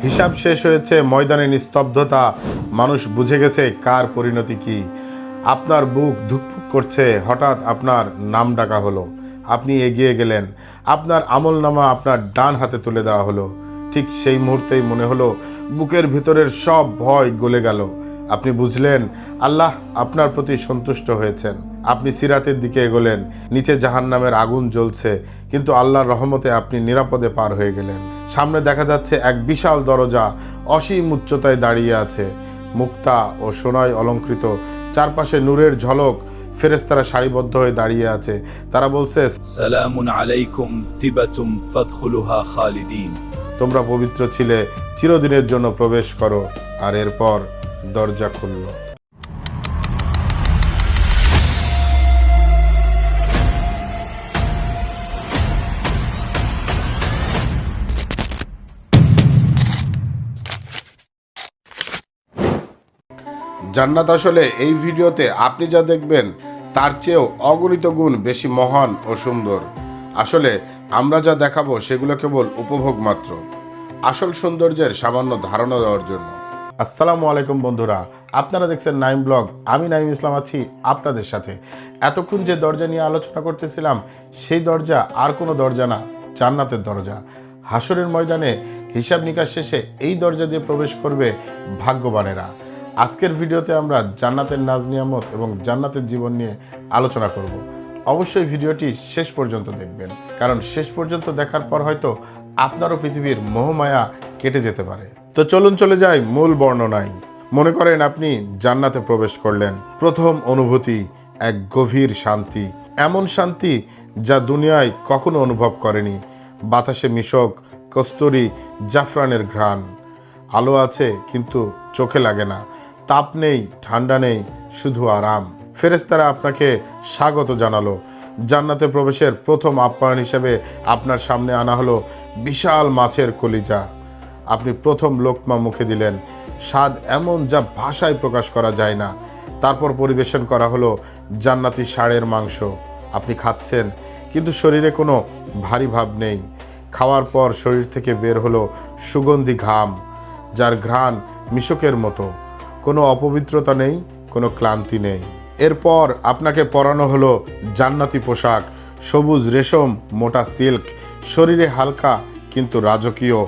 হিসাব শেষ হয়েছে, ময়দানে নিস্তব্ধতা, মানুষ বুঝে গেছে কার পরিণতি কি। আপনার বুক ধুকপুক করছে, হঠাৎ আপনার নাম ডাকা হলো, আপনি এগিয়ে গেলেন, আপনার আমলনামা আপনার ডান হাতে তুলে দেওয়া হলো। ঠিক সেই মুহূর্তেই মনে হলো বুকের ভিতরের সব ভয় গলে গেল। আপনি বুঝলেন আল্লাহ আপনার প্রতি সন্তুষ্ট হয়েছেন। আপনি সিরাতের দিকে এগোলেন, নিচে জাহান্নামের আগুন জ্বলছে, কিন্তু আল্লাহর রহমতে আপনি নিরাপদে পার হয়ে গেলেন। সামনে দেখা যাচ্ছে এক বিশাল দরজা অসীম উচ্চতায় দাঁড়িয়ে আছে, মুক্তা ও সোনায় অলঙ্কৃত, চারপাশে নূরের ঝলক। ফেরেশতারা সারিবদ্ধ হয়ে দাঁড়িয়ে আছে, তারা বলছে, সালামুন আলাইকুম তিবাতুম ফাদখুলুহা খালিদিন। তোমরা পবিত্র ছিলে, চিরদিনের জন্য প্রবেশ করো। আর এরপর দরজা খুলল। জান্নাত আসলে এই ভিডিওতে আপনি যা দেখবেন তার চেয়েও অগণিত গুণ বেশি মহান ও সুন্দর। আসলে আমরা যা দেখাবো সেগুলো কেবল উপভোগ মাত্র, আসল সৌন্দর্যের সামান্য ধারণা দেওয়ার জন্য। আসসালামু আলাইকুম বন্ধুরা, আপনারা দেখছেন নাইম ব্লগ। আমি নাইম ইসলাম আছি আপনাদের সাথে। এতক্ষণ যে দরজা নিয়ে আলোচনা করতেছিলাম, সেই দরজা আর কোনো দরজা না, জান্নাতের দরজা। হাসরের ময়দানে হিসাব নিকাশ শেষে এই দরজা দিয়ে প্রবেশ করবে ভাগ্যবানেরা। আজকের ভিডিওতে আমরা জান্নাতের নাজ নিয়ামত এবং জান্নাতের জীবন নিয়ে আলোচনা করব। অবশ্যই ভিডিওটি শেষ পর্যন্ত দেখবেন, কারণ শেষ পর্যন্ত দেখার পর হয়তো আপনারও পৃথিবীর মোহমায়া কেটে যেতে পারে। তো চলুন চলে যাই মূল বর্ণনায়। মনে করেন আপনি জান্নাতে প্রবেশ করলেন। প্রথম অনুভূতি এক গভীর শান্তি, এমন শান্তি যা দুনিয়ায় কখনো অনুভব করেনি। বাতাসে মিশক কস্তুরী জাফরানের ঘ্রাণ। আলো আছে কিন্তু চোখে লাগে না, তাপ নেই, ঠান্ডা নেই, শুধু আরাম। ফেরেশতারা আপনাকে স্বাগত জানালো। জান্নাতে প্রবেশের প্রথম আপ্যায়ন হিসেবে আপনার সামনে আনা হলো বিশাল মাছের কলিজা। আপনি প্রথম লোকমা মুখে দিলেন, স্বাদ এমন যা ভাষায় প্রকাশ করা যায় না। তারপর পরিবেশন করা হলো জান্নাতি ষাঁড়ের মাংস। আপনি খাচ্ছেন, কিন্তু শরীরে কোনো ভারী ভাব নেই। খাওয়ার পর শরীর থেকে বের হলো সুগন্ধি ঘাম, যার ঘ্রাণ মিশকের মতো। কোনো অপবিত্রতা নেই, কোনো ক্লান্তি নেই। এরপর আপনাকে পরানো হলো জান্নাতি পোশাক, সবুজ রেশম, মোটা সিল্ক, শরীরে হালকা কিন্তু রাজকীয়,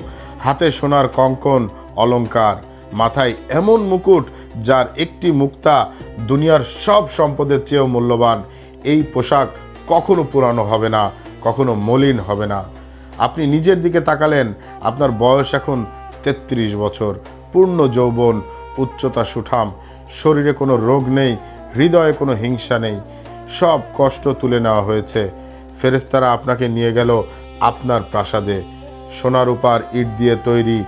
হাতে সোনার কঙ্কন অলংকার, মাথায় এমন মুকুট যার একটি মুক্তা দুনিয়ার সব সম্পদের চেয়েও মূল্যবান। এই পোশাক কখনো পুরানো হবে না, কখনো মলিন হবে না। আপনি নিজের দিকে তাকালেন, আপনার বয়স এখন 33 বছর, পূর্ণ যৌবন, উচ্চতা সুঠাম, শরীরে কোনো রোগ নেই, হৃদয়ে কোনো হিংসা নেই, সব কষ্ট তুলে নেওয়া হয়েছে। ফেরেশতারা আপনাকে নিয়ে গেল আপনার প্রাসাদে, সোনার রূপার ইট দিয়ে তৈরি,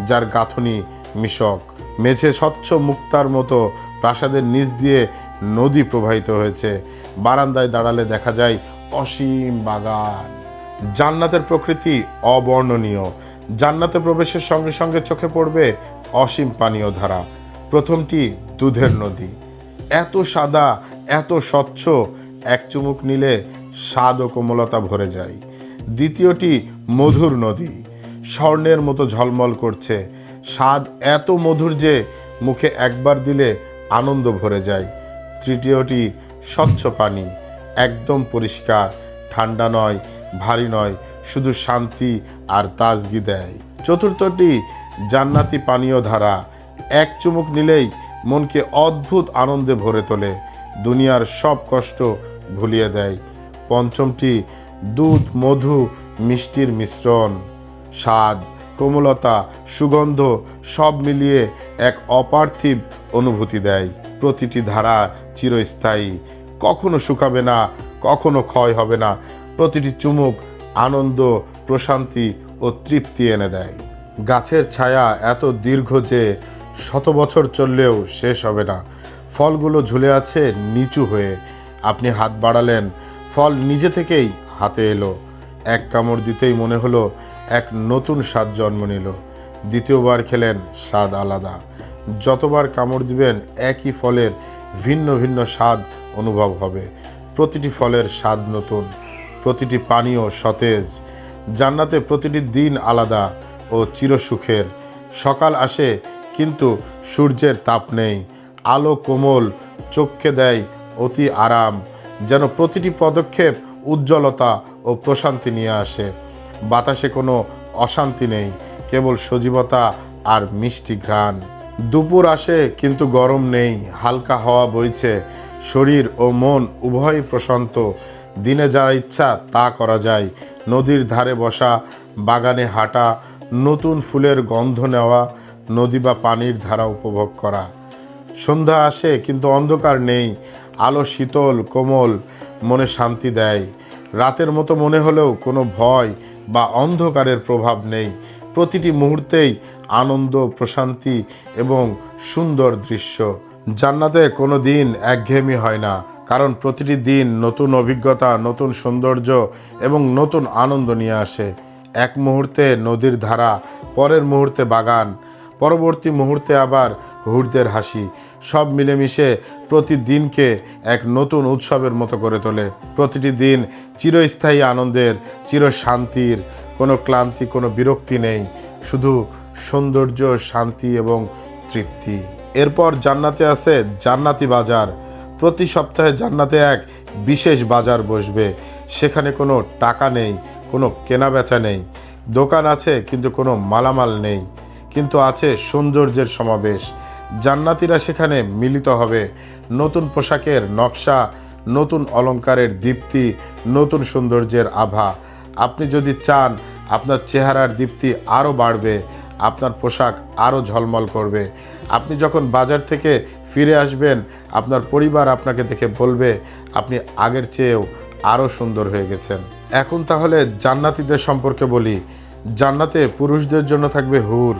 যার গাঁথনি মিশক। মেঝে স্বচ্ছ মুক্তার মতো, প্রাসাদের নিচ দিয়ে নদী প্রবাহিত হয়েছে। বারান্দায় দাঁড়ালে দেখা যায় অসীম বাগান। জান্নাতের প্রকৃতি অবর্ণনীয়। জান্নাতে প্রবেশের সঙ্গে সঙ্গে চোখে পড়বে অসীম পানীয় ধারা। প্রথমটি দুধের নদী, এত সাদা, এত স্বচ্ছ, এক চুমুক নিলে স্বাদ ও কোমলতা ভরে যায়। দ্বিতীয়টি মধুর নদী, স্বর্ণের মতো ঝলমল করছে, স্বাদ এত মধুর যে মুখে একবার দিলে আনন্দ ভরে যায়। তৃতীয়টি স্বচ্ছ পানি, একদম পরিষ্কার, ঠান্ডা নয়, ভারী নয়, শুধু শান্তি আর তাজগি দেয়। চতুর্থটি জান্নাতি পানীয় ধারা, এক চুমুক নিলেই মনকে অদ্ভুত আনন্দে ভরে তোলে, দুনিয়ার সব কষ্ট ভুলিয়ে দেয়। পঞ্চমটি দুধ, মধু, মিষ্টির মিশ্রণ, স্বাদ, কোমলতা, সুগন্ধ সব মিলিয়ে এক অপার্থিব অনুভূতি দেয়। প্রতিটি ধারা চিরস্থায়ী, কখনো শুকাবে না, কখনো ক্ষয় হবে না। প্রতিটি চুমুক আনন্দ, প্রশান্তি ও তৃপ্তি এনে দেয়। গাছের ছায়া এত দীর্ঘ যে শত বছর চললেও শেষ হবে না। ফলগুলো ঝুলে আছে নিচু হয়ে, আপনি হাত বাড়ালেন, ফল নিজে থেকেই হাতে এলো। এক কামড় দিতেই মনে হলো এক নতুন স্বাদ জন্ম নিল। দ্বিতীয়বার খেলেন, স্বাদ আলাদা। যতবার কামড় দিবেন একই ফলের ভিন্ন ভিন্ন স্বাদ অনুভব হবে। প্রতিটি ফলের স্বাদ নতুন, প্রতিটি পানীয় সতেজ। জান্নাতে প্রতিটি দিন আলাদা ও চিরসুখের। সকাল আসে কিন্তু সূর্যের তাপ নেই, আলো কোমল, চোখকে দেয় অতি আরাম, যেন প্রতিটি পদক্ষেপ উজ্জ্বলতা ও প্রশান্তি নিয়ে আসে। বাতাসে কোনো অশান্তি নেই, কেবল সজীবতা আর মিষ্টি ঘ্রাণ। দুপুর আসে কিন্তু গরম নেই, হালকা হাওয়া বইছে, শরীর ও মন উভয়ই প্রশান্ত। দিনে যা ইচ্ছা তা করা যায়, নদীর ধারে বসা, বাগানে হাঁটা, নতুন ফুলের গন্ধ নেওয়া, নদী বা পানির ধারা উপভোগ করা। সন্ধ্যা আসে কিন্তু অন্ধকার নেই, আলো শীতল কোমল, মনে শান্তি দেয়। রাতের মতো মনে হলেও কোনো ভয় বা অন্ধকারের প্রভাব নেই, প্রতিটি মুহূর্তেই আনন্দ, প্রশান্তি এবং সুন্দর দৃশ্য। জান্নাতে কোনো দিন একঘেয়েমি হয় না, কারণ প্রতিটি দিন নতুন অভিজ্ঞতা, নতুন সৌন্দর্য এবং নতুন আনন্দ নিয়ে আসে। এক মুহূর্তে নদীর ধারা, পরের মুহূর্তে বাগান, পরবর্তী মুহূর্তে আবার হুড়দের হাসি, সব মিলেমিশে প্রতিদিনকে এক নতুন উৎসবের মতো করে তোলে। প্রতিটি দিন চিরস্থায়ী আনন্দের, চিরশান্তির, কোনো ক্লান্তি, কোনো বিরক্তি নেই, শুধু সৌন্দর্য, শান্তি এবং তৃপ্তি। এরপর জান্নাতে আছে জান্নাতি বাজার। প্রতি সপ্তাহে জান্নাতে এক বিশেষ বাজার বসবে। সেখানে কোনো টাকা নেই, কোনো কেনাবেচা নেই, দোকান আছে কিন্তু কোনো মালামাল নেই, কিন্তু আছে সৌন্দর্যের সমাবেশ। জান্নাতীরা সেখানে মিলিত হবে, নতুন পোশাকের নকশা, নতুন অলংকারের দীপ্তি, নতুন সৌন্দর্যের আভা। আপনি যদি চান আপনার চেহারার দীপ্তি আরও বাড়বে, আপনার পোশাক আরও ঝলমল করবে। আপনি যখন বাজার থেকে ফিরে আসবেন, আপনার পরিবার আপনাকে দেখে বলবে আপনি আগের চেয়েও আরও সুন্দর হয়ে গেছেন। এখন তাহলে জান্নাতীদের সম্পর্কে বলি। জান্নাতে পুরুষদের জন্য থাকবে হুর,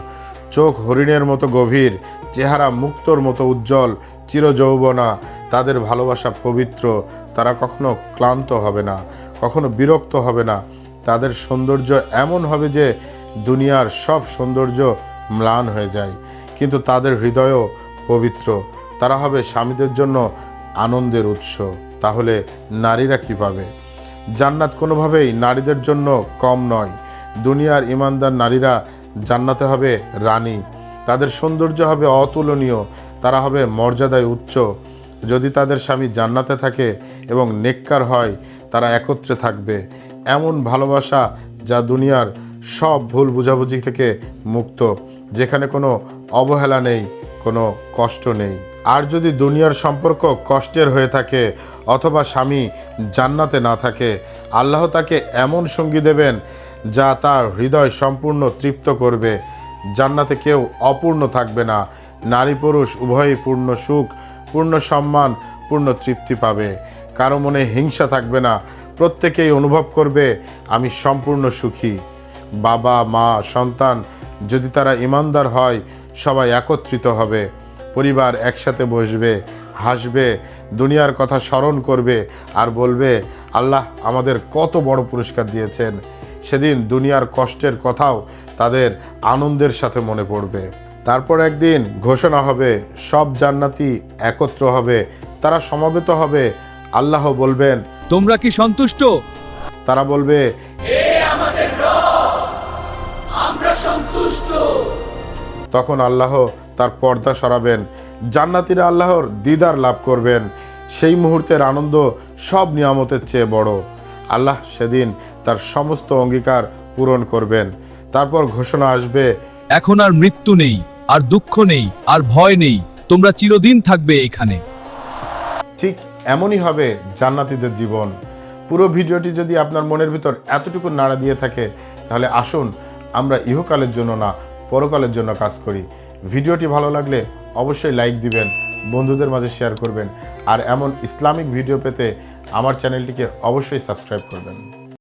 চোখ হরিণের মতো গভীর, চেহারা মুক্তোর মতো উজ্জ্বল, চিরযৌবনা। তাদের ভালোবাসা পবিত্র, তারা কখনো ক্লান্ত হবে না, কখনো বিরক্ত হবে না। তাদের সৌন্দর্য এমন হবে যে দুনিয়ার সব সৌন্দর্য ম্লান হয়ে যায়, কিন্তু তাদের হৃদয়ও পবিত্র। তারা হবে স্বামীদের জন্য আনন্দের উৎস। তাহলে নারীরা কী পাবে? জান্নাত কোনোভাবেই নারীদের জন্য কম নয়। দুনিয়ার ইমানদার নারীরা জান্নাতে হবে রানী, তাদের সৌন্দর্য হবে অতুলনীয়, তারা হবে মর্যাদায় উচ্চ। যদি তাদের স্বামী জান্নাতে থাকে এবং নেককার হয়, তারা একত্রে থাকবে। এমন ভালোবাসা যা দুনিয়ার সব ভুল বুঝাবুঝি থেকে মুক্ত, যেখানে কোনো অবহেলা নেই, কোনো কষ্ট নেই। আর যদি দুনিয়ার সম্পর্ক কষ্টের হয়ে থাকে অথবা স্বামী জান্নাতে না থাকে, আল্লাহ তাকে এমন সঙ্গী দেবেন যা তার হৃদয় সম্পূর্ণ তৃপ্ত করবে। জান্নাতে কেউ অপূর্ণ থাকবে না, নারী পুরুষ উভয়ই পূর্ণ সুখ, পূর্ণ সম্মান, পূর্ণ তৃপ্তি পাবে। কারো মনে হিংসা থাকবে না, প্রত্যেকেই অনুভব করবে আমি সম্পূর্ণ সুখী। বাবা, মা, সন্তান যদি তারা ইমানদার হয়, সবাই একত্রিত হবে, পরিবার একসাথে বসবে, হাসবে, দুনিয়ার কথা স্মরণ করবে আর বলবে আল্লাহ আমাদের কত বড় পুরস্কার দিয়েছেন। সেদিন দুনিয়ার কষ্টের কথাও তাদের আনন্দের সাথে মনে পড়বে। তারপর একদিন ঘোষণা হবে, সব জান্নাতি একত্র হবে, তারা সমবেত হবে। আল্লাহ বলবেন, তোমরা কি সন্তুষ্ট? তারা বলবে, আমরা সন্তুষ্ট। তখন আল্লাহ তার পর্দা সরাবেন, জান্নাতীরা আল্লাহর দিদার লাভ করবেন। সেই মুহূর্তের আনন্দ সব নিয়ামতের চেয়ে বড়। আল্লাহ সেদিন তার সমস্ত অঙ্গীকার পূরণ করবেন। তারপর ঘোষণা আসবে, এখন আর মৃত্যু নেই, আর দুঃখ নেই, আর ভয় নেই, তোমরা চিরদিন থাকবে এখানে। ঠিক এমনই হবে জান্নাতীদের জীবন। পুরো ভিডিওটি যদি আপনার মনের ভিতর এতটুকু নাড়া দিয়ে থাকে, তাহলে আসুন আমরা ইহকালের জন্য না, পরকালের জন্য কাজ করি। ভিডিওটি ভালো লাগলে অবশ্যই লাইক দিবেন, বন্ধুদের মাঝে শেয়ার করবেন, আর এমন ইসলামিক ভিডিও পেতে আমার চ্যানেলটিকে অবশ্যই সাবস্ক্রাইব করবেন।